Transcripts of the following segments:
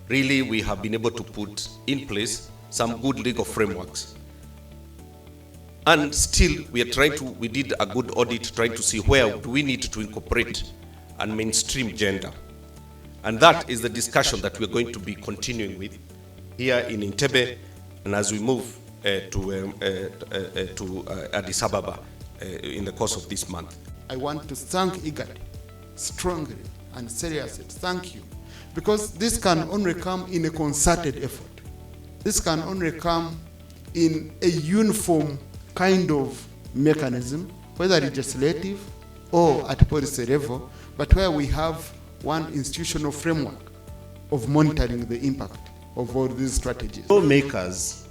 really we have been able to put in place some good legal frameworks. And still we did a good audit trying to see where do we need to incorporate and mainstream gender. And that is the discussion that we're going to be continuing with here in Entebbe, and as we move to Addis Ababa in the course of this month. I want to thank IGAD strongly and seriously. Thank you. Because this can only come in a concerted effort. This can only come in a uniform kind of mechanism, whether legislative or at policy level, but where we have one institutional framework of monitoring the impact of all these strategies. Lawmakers,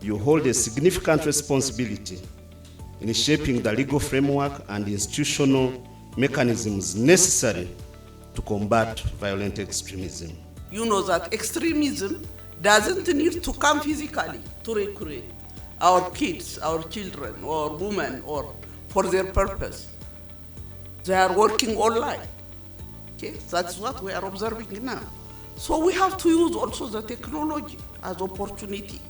you hold a significant responsibility in shaping the legal framework and institutional mechanisms necessary to combat violent extremism. You know that extremism doesn't need to come physically to recruit our kids, our children, or women, or for their purpose. They are working online. Okay? That's what we are observing now. So we have to use also the technology as opportunity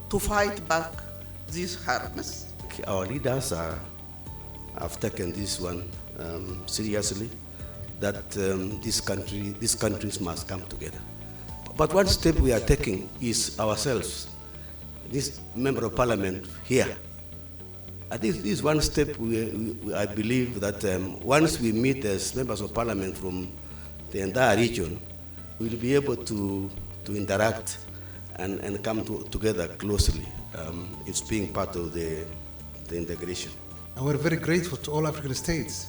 to fight back these harms. Our leaders have taken this one seriously, that these countries must come together. But one step we are taking is ourselves, this member of parliament here. This is one step I believe that once we meet as members of parliament from the entire region, we'll be able to interact and come together closely. It's being part of the integration. And we're very grateful to all African states,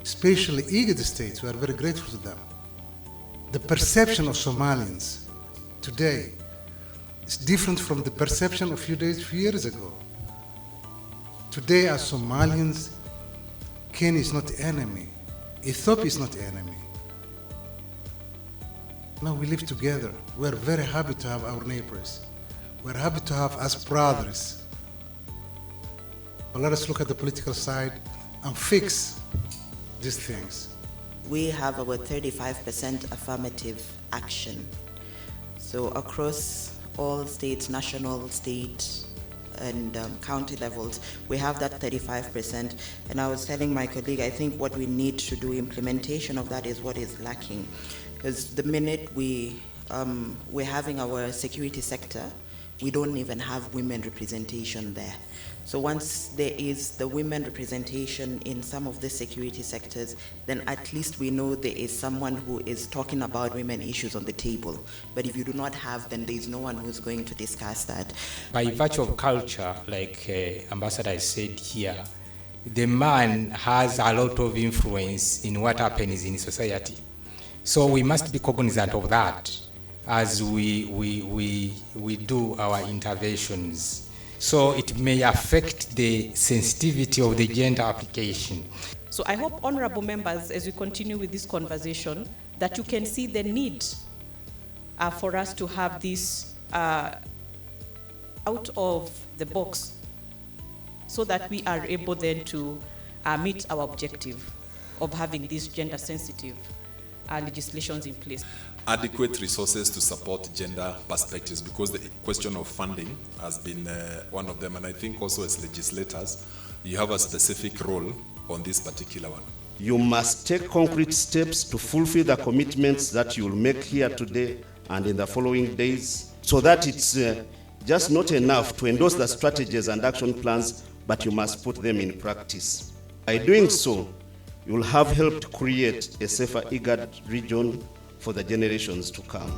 especially IGAD states. We are very grateful to them. The perception of Somalians today is different from the perception a few years ago. Today, as Somalians, Kenya is not the enemy. Ethiopia is not the enemy. Now we live together. We're very happy to have our neighbors. We're happy to have us brothers. But let us look at the political side and fix these things. We have our 35% affirmative action. So across all states, national, state, and county levels, we have that 35%. And I was telling my colleague, I think what we need to do, implementation of that is what is lacking. Because the minute we're having our security sector, we don't even have women representation there. So once there is the women representation in some of the security sectors, then at least we know there is someone who is talking about women issues on the table. But if you do not have, then there is no one who's going to discuss that. By virtue of culture, like Ambassador said here, the man has a lot of influence in what happens in society. So we must be cognizant of that as we do our interventions. So it may affect the sensitivity of the gender application. So I hope, honorable members, as we continue with this conversation, that you can see the need for us to have this out of the box so that we are able then to meet our objective of having these gender-sensitive legislations in place. Adequate resources to support gender perspectives, because the question of funding has been one of them, and I think also as legislators, you have a specific role on this particular one. You must take concrete steps to fulfill the commitments that you will make here today and in the following days, so that it's just not enough to endorse the strategies and action plans, but you must put them in practice. By doing so, you will have helped create a safer IGAD region for the generations to come.